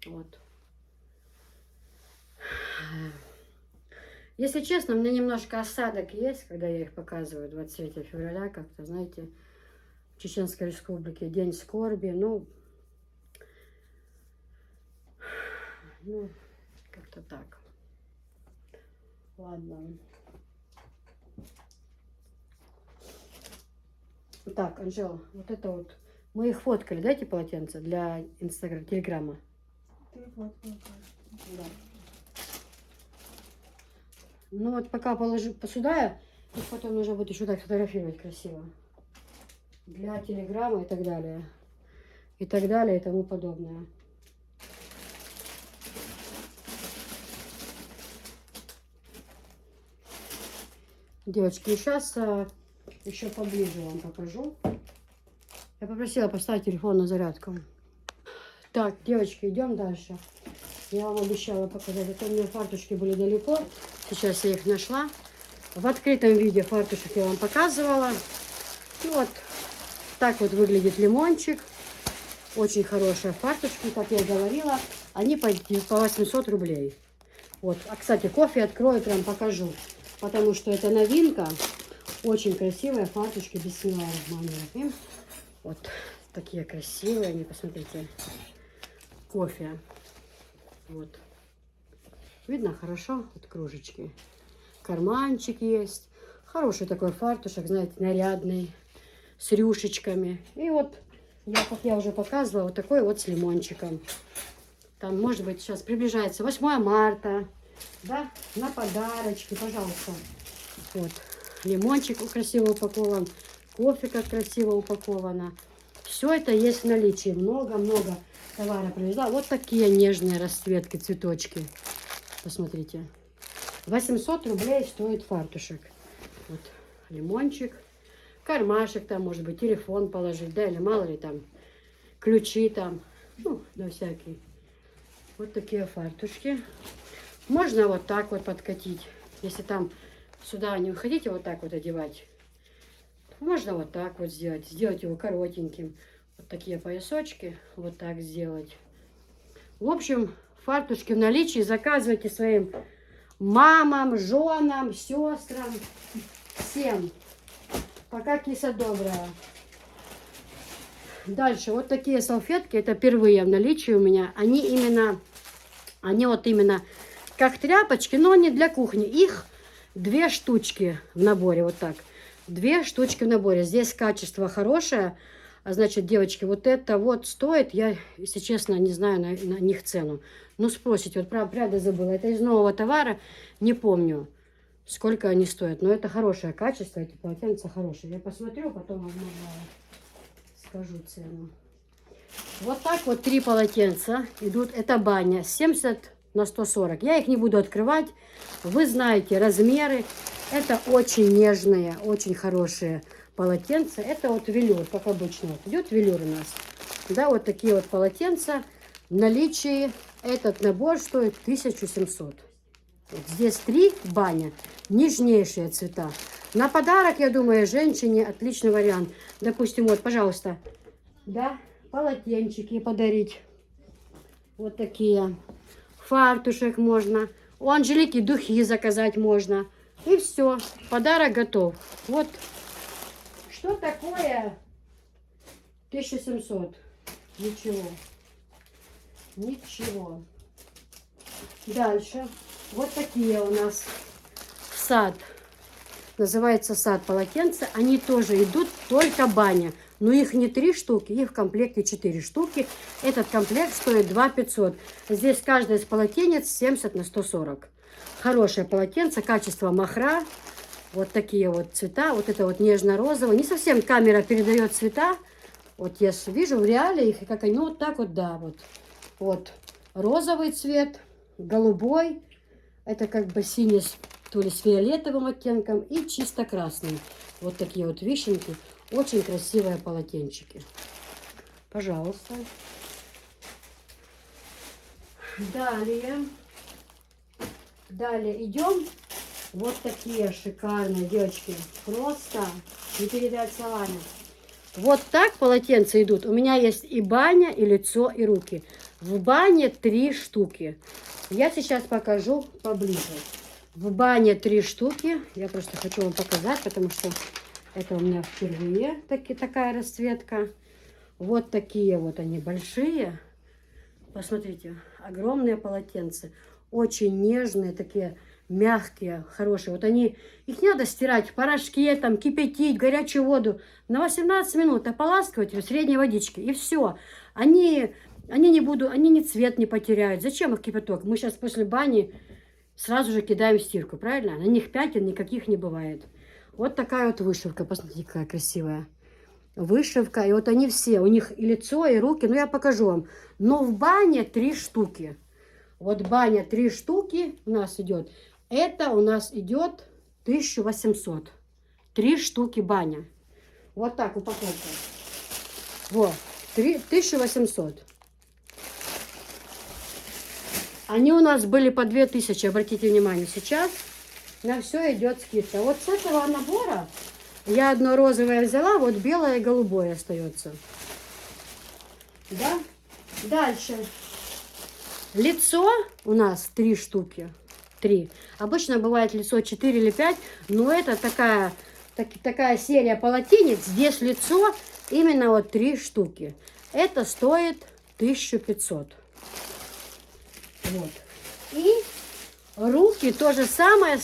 Вот. Если честно, у меня немножко осадок есть, когда я их показываю 23 февраля, как-то, знаете, в Чеченской Республике, День скорби, ну как-то так. Ладно. Так, Анжела, вот это вот. Мы их фоткали, дайте полотенце для Инстаграма, Телеграма. Да. Ну вот пока положу сюда, их потом нужно будет еще так фотографировать красиво. Для Телеграма и так далее. И так далее и тому подобное. Девочки, сейчас еще поближе вам покажу. Я попросила поставить телефон на зарядку. Так, девочки, идем дальше. Я вам обещала показать. Это у меня фартушки были далеко. Сейчас я их нашла. В открытом виде фартушек я вам показывала. И вот так вот выглядит лимончик. Очень хорошие фартушки, как я и говорила. Они по 800 рублей. Вот. А, кстати, кофе открою, прям покажу. Потому что это новинка. Очень красивые фартушки. Бисмиллахир-рахманир-рахим. Вот такие красивые. Они, посмотрите. Кофе. Вот. Видно хорошо? Вот кружечки. Карманчик есть. Хороший такой фартушек, знаете, нарядный. С рюшечками. И вот, как я уже показывала, вот такой вот с лимончиком. Там, может быть, сейчас приближается 8 марта. Да, на подарочки, пожалуйста. Вот. Лимончик красиво упакован. Кофе как красиво упаковано. Все это есть в наличии. Много-много товара привезла. Вот такие нежные расцветки, цветочки. Посмотрите. 800 рублей стоит фартушек. Вот лимончик. Кармашек там, может быть, телефон положить. Да, или мало ли там ключи там. Ну, на всякий. Вот такие фартушки. Можно вот так вот подкатить. Если там сюда не хотите вот так вот одевать. Можно вот так вот сделать. Сделать его коротеньким. Вот такие поясочки. Вот так сделать. В общем, фартушки в наличии. Заказывайте своим мамам, женам, сестрам. Всем. Пока киса добрая. Дальше. Вот такие салфетки. Это впервые в наличии у меня. Они вот именно как тряпочки, но не для кухни. Их 2 штучки в наборе. Вот так. 2 штучки в наборе. Здесь качество хорошее. А значит, девочки, вот это вот стоит, я, если честно, не знаю на них цену. Ну, спросите, вот правда забыла. Это из нового товара, не помню, сколько они стоят. Но это хорошее качество, эти полотенца хорошие. Я посмотрю, потом, возможно, скажу цену. Вот так вот 3 полотенца идут. Это баня, 70 на 140. Я их не буду открывать. Вы знаете размеры. Это очень нежные, очень хорошие полотенца. Это вот велюр, как обычно. Вот идет велюр у нас. Да, вот такие вот полотенца. В наличии этот набор стоит 1700. Вот здесь 3 баня. Нежнейшие цвета. На подарок, я думаю, женщине отличный вариант. Допустим, вот, пожалуйста. Да, полотенчики подарить. Вот такие. Фартушек можно. У Анжелики духи заказать можно. И все. Подарок готов. Вот. Что такое 1700? Ничего. Ничего. Дальше. Вот такие у нас сад. Называется сад полотенца. Они тоже идут только баня. Но их не 3 штуки, их в комплекте 4 штуки. Этот комплект стоит 2500. Здесь каждое из полотенец 70 на 140. Хорошее полотенце, качество махра. Вот такие вот цвета. Вот это вот нежно-розовый. Не совсем камера передает цвета. Вот я вижу в реале их, как они, ну вот так вот, да, вот. Вот розовый цвет, голубой. Это как бы синий, то ли с фиолетовым оттенком и чисто красный. Вот такие вот вишенки. Очень красивые полотенчики. Пожалуйста. Далее. Далее идем. Вот такие шикарные, девочки. Просто не передать словами. Вот так полотенца идут. У меня есть и баня, и лицо, и руки. В бане 3 штуки. Я сейчас покажу поближе. В бане 3 штуки. Я просто хочу вам показать, потому что это у меня впервые такая расцветка. Вот такие вот они большие. Посмотрите, огромные полотенца. Очень нежные, такие мягкие, хорошие. Вот они, их не надо стирать в порошке, там, кипятить, горячую воду. На 18 минут ополаскивать в средней водичке. И все. Они ни цвет не потеряют. Зачем их кипяток? Мы сейчас после бани сразу же кидаем в стирку, правильно? На них пятен никаких не бывает. Вот такая вот вышивка. Посмотрите, какая красивая вышивка. И вот они все, у них и лицо, и руки. Ну, я покажу вам. Но в бане 3 штуки. Вот баня 3 штуки у нас идет. Это у нас идет 1800. 3 штуки баня. Вот так упаковка. Вот. 1800. Они у нас были по 2000. Обратите внимание. Сейчас на все идет скидка. Вот с этого набора я одно розовое взяла. Вот белое и голубое остается. Да? Дальше. Лицо у нас 3 штуки. 3. Обычно бывает лицо 4 или 5, но это такая серия полотенец. Здесь лицо именно вот 3 штуки. Это стоит 1500. Вот. И руки то же самое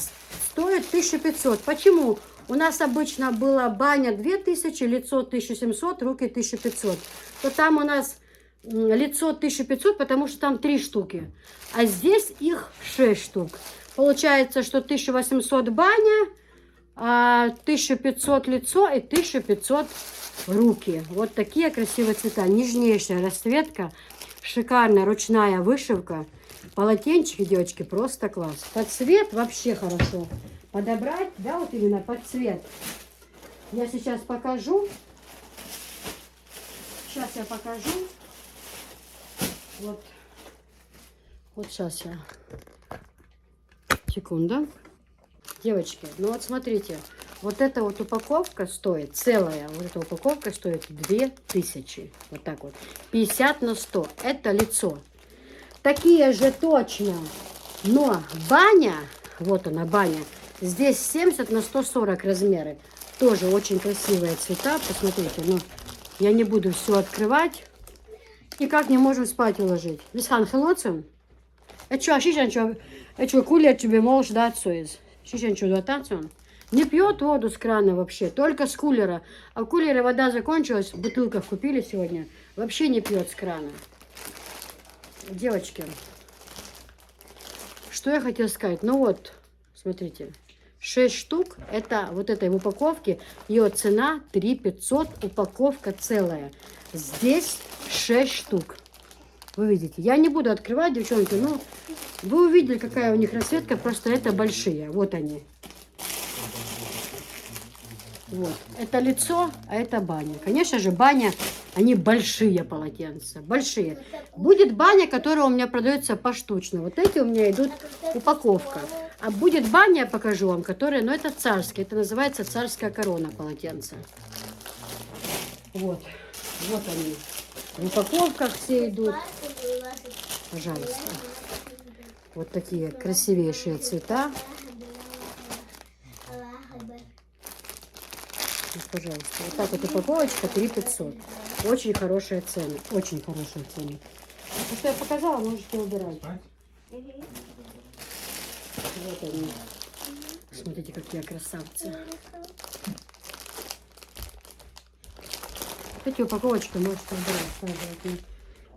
стоит 1500. Почему? У нас обычно была баня 2000, лицо 1700, руки 1500. То там у нас лицо 1500, потому что там 3 штуки. А здесь их 6 штук. Получается, что 1800 баня, 1500 лицо и 1500 руки. Вот такие красивые цвета. Нежнейшая расцветка. Шикарная ручная вышивка. Полотенчики, девочки, просто класс. Под цвет вообще хорошо подобрать. Да, вот именно под цвет. Я сейчас покажу. Сейчас я покажу. Вот сейчас я. Секунду. Девочки, ну вот смотрите. Вот эта вот упаковка стоит, целая, вот эта упаковка стоит 2000. Вот так вот. 50 на 100. Это лицо. Такие же точно. Но баня, вот она баня. Здесь 70 на 140 размеры. Тоже очень красивые цвета. Посмотрите, ну я не буду все открывать. Никак не можем спать уложить. Лисан, холодцем? Что, кулер тебе можешь дать соис? Не пьет воду с крана вообще, только с кулера. А в кулере вода закончилась, в бутылках купили сегодня. Вообще не пьет с крана. Девочки, что я хотела сказать? Ну вот, смотрите, 6 штук, это вот этой в упаковке, ее цена 3500, упаковка целая. Здесь 6 штук. Вы видите, я не буду открывать, девчонки, но вы увидели, какая у них расцветка, просто это большие, вот они. Вот, это лицо, а это баня. Конечно же, баня, они большие полотенца, большие. Будет баня, которая у меня продается поштучно. Вот эти у меня идут упаковка. А будет баня, я покажу вам, которая, ну это царская, это называется царская корона полотенца. Вот, вот они. В упаковках все идут. Пожалуйста. Вот такие красивейшие цвета. Вот, пожалуйста. Вот так вот упаковочка 3500. Очень хорошие цены. Очень хорошие цены. Ну, что я показала, можете убирать. Вот они. Смотрите, какие красавцы. Эти упаковочки можете убирать. Складывать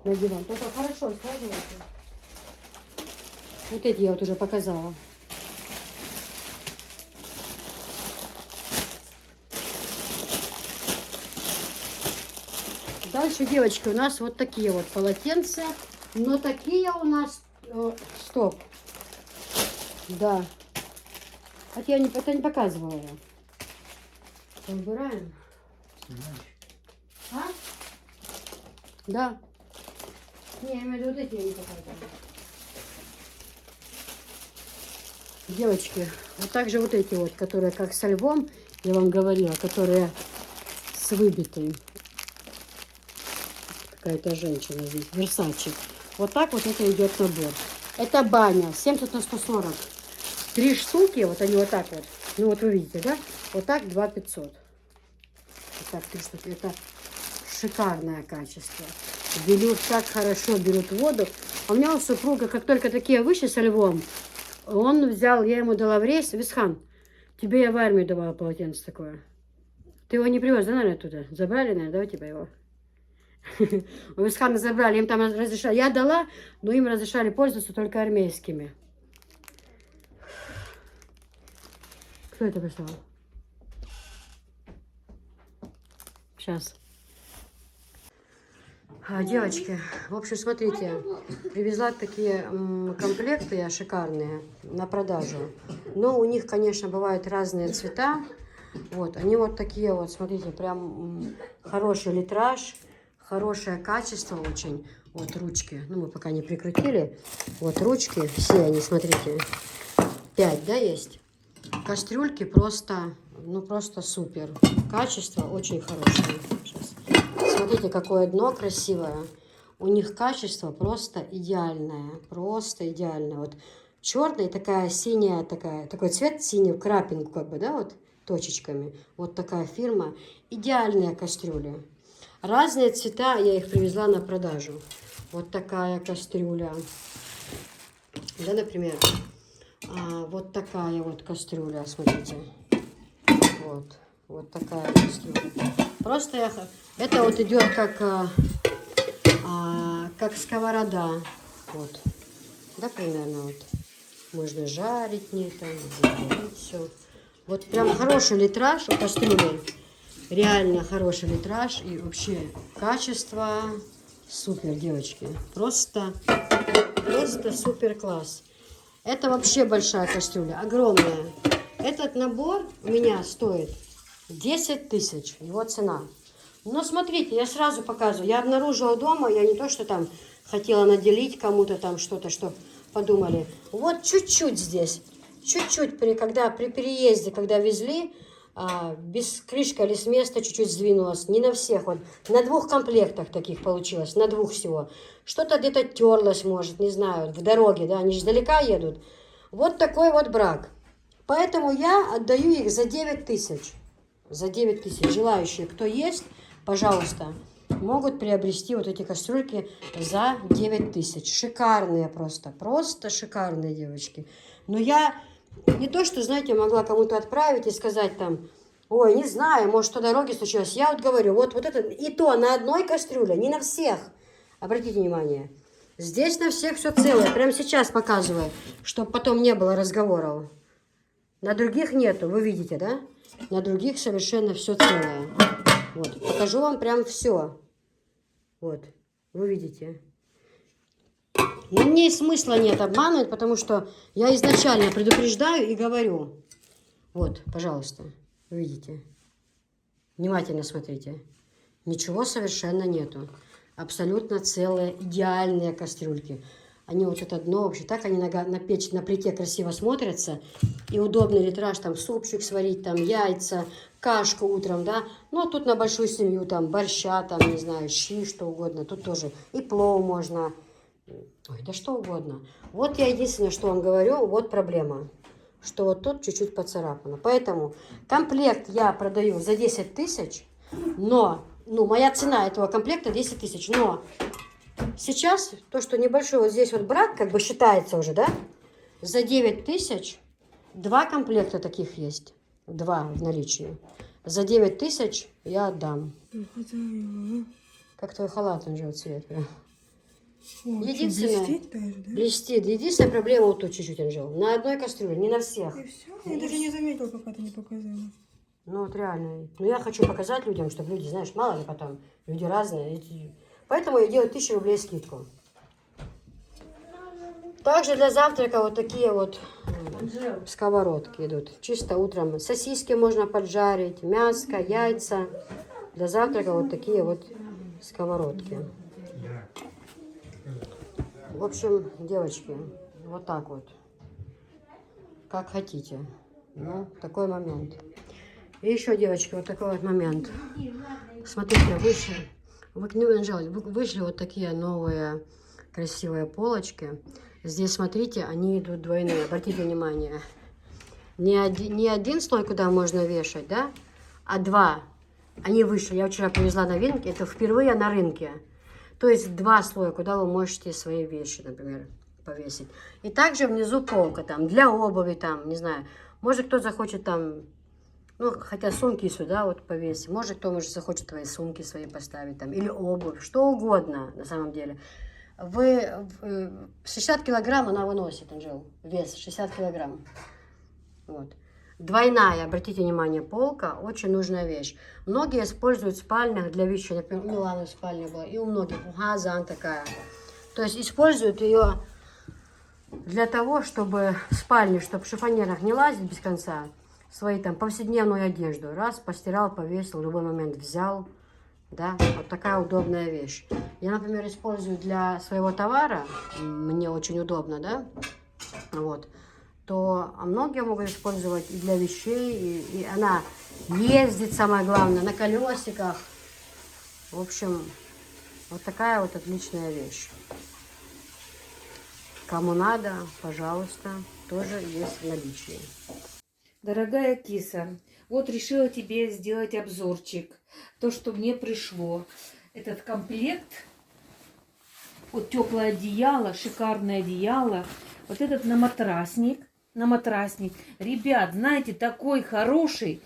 на диван. Только хорошо складывайте. Вот эти я вот уже показала. Дальше, девочки, у нас вот такие вот полотенца. Но такие у нас... стоп. Да. Это я не показывала я. Убираем. А? Да. Не, я имею в виду вот эти я не показывала. Девочки, вот также вот эти вот, которые как со львом, я вам говорила, которые с выбитой. Какая-то женщина здесь, Версачи. Вот так вот это идет набор. Это баня, 70 на 140. 3 штуки, вот они вот так вот. Ну вот вы видите, да? Вот так 2 500. Вот так 3 штуки. Это шикарное качество. Берут так хорошо, берут воду. А у меня у супруга, как только такие вышли со львом, он взял, я ему дала в рейс. Висхан, тебе я в армию давала полотенце такое. Ты его не привез, да, наверное, туда? Забрали, наверное, да, у тебя его? У Висхана забрали, им там разрешали. Я дала, но им разрешали пользоваться только армейскими. Кто это прислал? Сейчас. Девочки, в общем, смотрите, привезла такие комплекты я шикарные на продажу. Но у них, конечно, бывают разные цвета. Вот, они вот такие вот, смотрите, прям хороший литраж, хорошее качество очень. Вот ручки, ну мы пока не прикрутили. Вот ручки, все они, смотрите, 5, да, есть. Кастрюльки просто, ну просто супер. Качество очень хорошее. Сейчас. Смотрите, какое дно красивое. У них качество просто идеальное. Просто идеальное. Вот черная такая синяя, такой цвет синий, в крапинку как бы, да, вот точечками. Вот такая фирма. Идеальные кастрюли. Разные цвета, я их привезла на продажу. Вот такая кастрюля. Да, например. Вот такая вот кастрюля, смотрите. Вот такая кастрюля. Просто это вот идет как сковорода. Вот. Да, примерно вот. Можно жарить не там, все. Вот прям хороший литраж у кастрюли. Реально хороший литраж. И вообще качество супер, девочки. Просто супер класс. Это вообще большая кастрюля, огромная. Этот набор у меня стоит 10 тысяч, его цена. Но смотрите, я сразу показываю. Я обнаружила дома, я не то, что там хотела наделить кому-то там что-то, что подумали. Вот чуть-чуть здесь, чуть-чуть, когда при переезде, когда везли, без крышка или с места чуть-чуть сдвинулась. Не на всех, вот на 2 комплектах таких получилось, на 2 всего. Что-то где-то терлось, может, не знаю, в дороге, да, они же издалека едут. Вот такой вот брак. Поэтому я отдаю их за 9 тысяч. За 9 тысяч. Желающие, кто есть, пожалуйста, могут приобрести вот эти кастрюльки за 9 тысяч. Шикарные просто шикарные, девочки. Но я не то, что, знаете, могла кому-то отправить и сказать там, ой, не знаю, может, по дороге случилось. Я вот говорю, вот это и то на одной кастрюле, не на всех. Обратите внимание. Здесь на всех все целое. Прямо сейчас показываю, чтобы потом не было разговоров. На других нету, вы видите, да? На других совершенно все целое. Вот, покажу вам прям все. Вот, вы видите. Но мне и смысла нет обманывать, потому что я изначально предупреждаю и говорю. Вот, пожалуйста, видите. Внимательно смотрите. Ничего совершенно нету. Абсолютно целые, идеальные кастрюльки. Они вот это дно вообще, так они на печь, на плите красиво смотрятся. И удобный литраж, там супчик сварить, там яйца, кашку утром, да. Ну, а тут на большую семью, там борща, там, не знаю, щи, что угодно. Тут тоже и плов можно. Ой, да что угодно. Вот я единственное, что вам говорю, вот проблема. Что вот тут чуть-чуть поцарапано. Поэтому комплект я продаю за 10 тысяч, но, ну, моя цена этого комплекта 10 тысяч, но сейчас то, что небольшой вот здесь вот брак, как бы считается уже, да, за 9 тысяч 2 комплекта таких есть, 2 в наличии. За 9 тысяч я отдам. Как твой халат, он же вот цвет прям. Единственное, блестит даже, да? блестит. Единственная проблема вот тут чуть-чуть, Анжел. На одной кастрюле, не на всех. И все? Я даже не заметила, пока ты не показала. Ну вот реально. Ну я хочу показать людям, чтобы люди, знаешь, мало ли потом, люди разные. Поэтому я делаю 1000 рублей скидку. Также для завтрака вот такие вот сковородки идут. Чисто утром. Сосиски можно поджарить, мяско, яйца. Для завтрака вот такие вот сковородки. В общем, девочки, вот так вот. как хотите. Ну, такой момент. И еще, девочки, вот такой вот момент. Смотрите, вышли вот такие новые красивые полочки. Здесь, смотрите, они идут двойные. Обратите внимание. Не один слой, куда можно вешать, да, а два. Они вышли. Я вчера привезла новинки. Это впервые на рынке. То есть 2 слоя, куда вы можете свои вещи, например, повесить. И также внизу полка там для обуви, там, не знаю. Может, кто захочет там, ну, хотя сумки сюда вот повесить. Может, кто захочет твои сумки свои поставить там. Или обувь, что угодно на самом деле. 60 килограмм она выносит, Анжел. Вес 60 килограмм. Вот. Двойная, обратите внимание, полка, очень нужная вещь. Многие используют в спальнях для вещей, например, у Миланы в спальне была, и у многих, у Газан такая. То есть используют ее для того, чтобы в спальне, чтобы в шифонерах не лазить без конца, свои там повседневную одежду. Раз, постирал, повесил, в любой момент взял. Да, вот такая удобная вещь. Я, например, использую для своего товара, мне очень удобно, да, вот. То многие могут использовать и для вещей, и она ездит, самое главное, на колесиках. В общем, вот такая вот отличная вещь. Кому надо, пожалуйста, тоже есть в наличии. Дорогая киса, вот решила тебе сделать обзорчик. То, что мне пришло. Этот комплект, вот теплое одеяло, шикарное одеяло, вот этот на матрасник. Ребят, знаете, такой хороший,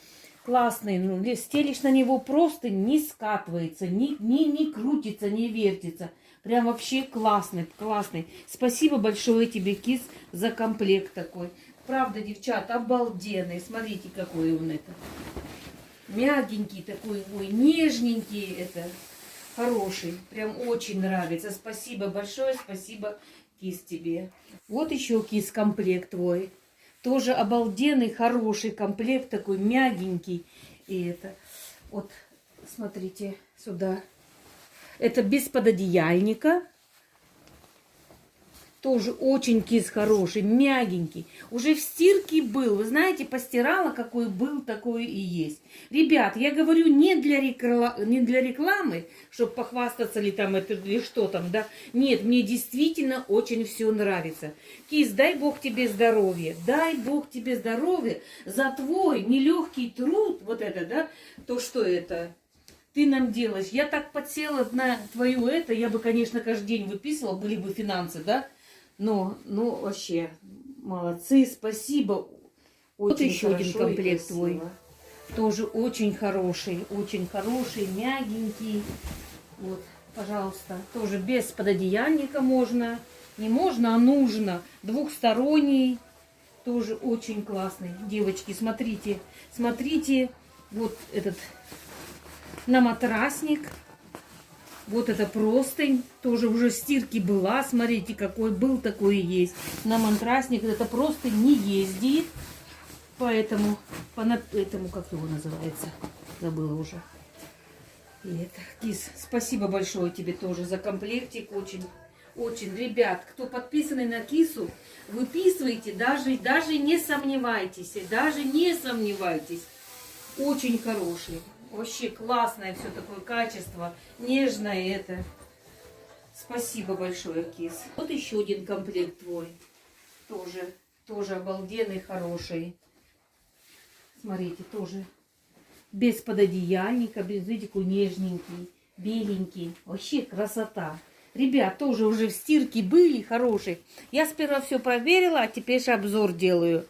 классный, ну, стелишь на него просто не скатывается, не крутится, не вертится. Прям вообще классный. Спасибо большое тебе, кис, за комплект такой. Правда, девчат, обалденный. Смотрите, какой он это. Мягенький такой, ой, нежненький это. Хороший. Прям очень нравится. Спасибо большое, спасибо, кис, тебе. Вот еще, кис, комплект твой. Тоже обалденный, хороший комплект, такой мягенький. И это, вот, смотрите, сюда. Это без пододеяльника. Тоже очень кис хороший, мягенький. Уже в стирке был. Вы знаете, постирала, какой был, такой и есть. Ребят, я говорю не для рекламы, чтобы похвастаться ли там это, или что там, да. Нет, мне действительно очень все нравится. Кис, дай Бог тебе здоровья. Дай Бог тебе здоровья за твой нелегкий труд. Вот это, да, то, что это ты нам делаешь. Я так подсела на твою это, я бы, конечно, каждый день выписывала, были бы финансы, да. Но, ну, вообще, молодцы, спасибо. Вот еще один комплект твой. Тоже очень хороший, мягенький. Вот, пожалуйста. Тоже без пододеяльника можно. Не можно, а нужно. Двухсторонний. Тоже очень классный. Девочки, смотрите. Смотрите. Вот этот на матрасник. Вот это простынь, тоже уже в стирке была. Смотрите, какой был, такой и есть. На матрасник это просто не ездит. Поэтому, как его называется, забыла уже. И это, кис, спасибо большое тебе тоже за комплектик. Очень. Ребят, кто подписаны на кису, выписывайте, даже не сомневайтесь. Очень хороший. Вообще классное все такое качество, нежное это. Спасибо большое, кис. Вот еще один комплект твой. Тоже обалденный, хороший. Смотрите, тоже без пододеяльника, видите, такой нежненький, беленький. Вообще красота. Ребят, тоже уже в стирке были, хорошие. Я сперва все проверила, а теперь же обзор делаю.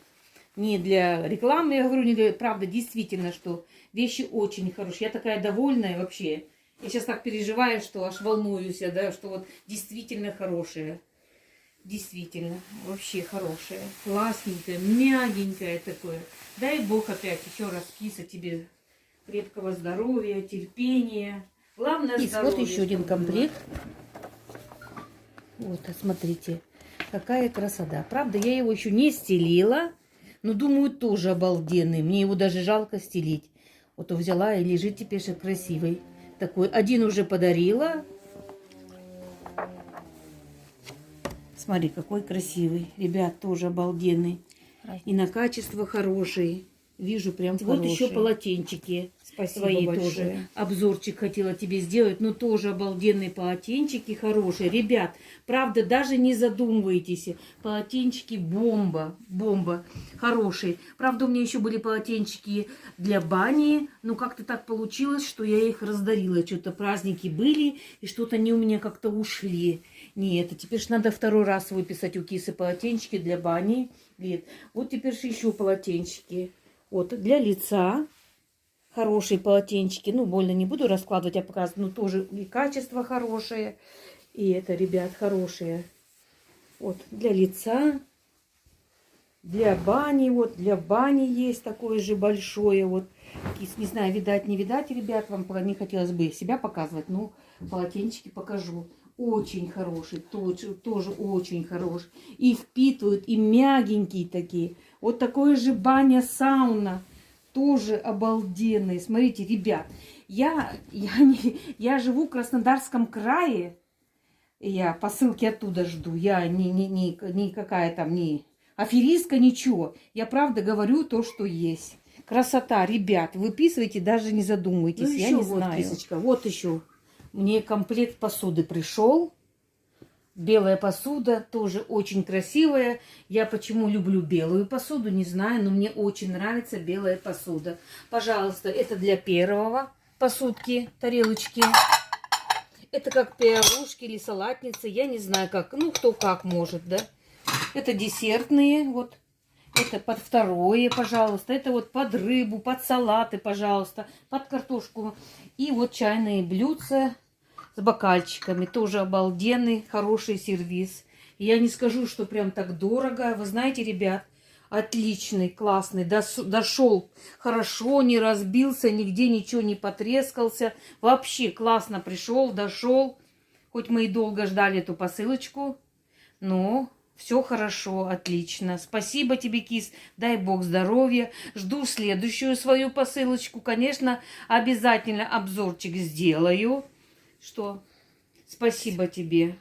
Не для рекламы, я говорю, не для... Правда, действительно, что вещи очень хорошие. Я такая довольная вообще. Я сейчас так переживаю, что аж волнуюсь, да, что вот действительно хорошие. Действительно, вообще хорошее. Классненькое, мягенькое такое. Дай Бог опять еще раз, киса, тебе крепкого здоровья, терпения. Главное здоровье. Вот еще один комплект. Вот, смотрите, какая красота. Правда, я его еще не стелила. Но думаю, тоже обалденный. Мне его даже жалко стелить. Вот взяла и лежит теперь же красивый. Такой. Один уже подарила. Смотри, какой красивый. Ребят, тоже обалденный. И на качество хорошие. Вижу прям вот хорошие. еще полотенчики. Спасибо Твои большое. тоже. Обзорчик хотела тебе сделать, но тоже обалденные полотенчики хорошие. Ребят, правда, даже не задумывайтесь. Полотенчики бомба, бомба, хорошие. Правда, у меня еще были полотенчики для бани, но как-то так получилось, что я их раздарила. Что-то праздники были, и что-то они у меня как-то ушли. Нет, теперь ж надо второй раз выписать у кисы полотенчики для бани. Нет. Вот теперь же еще полотенчики. Вот для лица. Хорошие полотенчики. Ну, больно не буду раскладывать, а показывать. Но тоже и качество хорошее. И это, ребят, хорошие. Вот для лица. Для бани. Вот для бани есть такое же большое. Вот. Не знаю, видать, не видать, ребят. Вам не хотелось бы себя показывать. Но полотенчики покажу. Очень хороший. Тоже очень хороший. И впитывают, и мягенькие такие. Вот такое же баня-сауна. Тоже обалденные. Смотрите, ребят, я живу в Краснодарском крае. Я посылки оттуда жду. Я никакая там не аферистка, ничего. Я правда говорю то, что есть. Красота, ребят. Выписывайте, даже не задумывайтесь. Ну, я еще не вот, знаю. кисочка, Вот еще. Мне комплект посуды пришел. Белая посуда, тоже очень красивая. Я почему люблю белую посуду, не знаю, но мне очень нравится белая посуда. Пожалуйста, это для первого посудки, тарелочки. Это как пирожки или салатницы, я не знаю как, ну кто как может, да. Это десертные, вот. Это под второе, пожалуйста. Это вот под рыбу, под салаты, пожалуйста, под картошку. И вот чайные блюдца с бокальчиками. Тоже обалденный, хороший сервис. Я не скажу, что прям так дорого. Вы знаете, ребят, отличный, классный. Дошел хорошо, не разбился, нигде ничего не потрескался. Вообще классно пришел, дошел. Хоть мы и долго ждали эту посылочку, но все хорошо, отлично. Спасибо тебе, кис. Дай бог здоровья. Жду следующую свою посылочку. Конечно, обязательно обзорчик сделаю. Что? Спасибо тебе.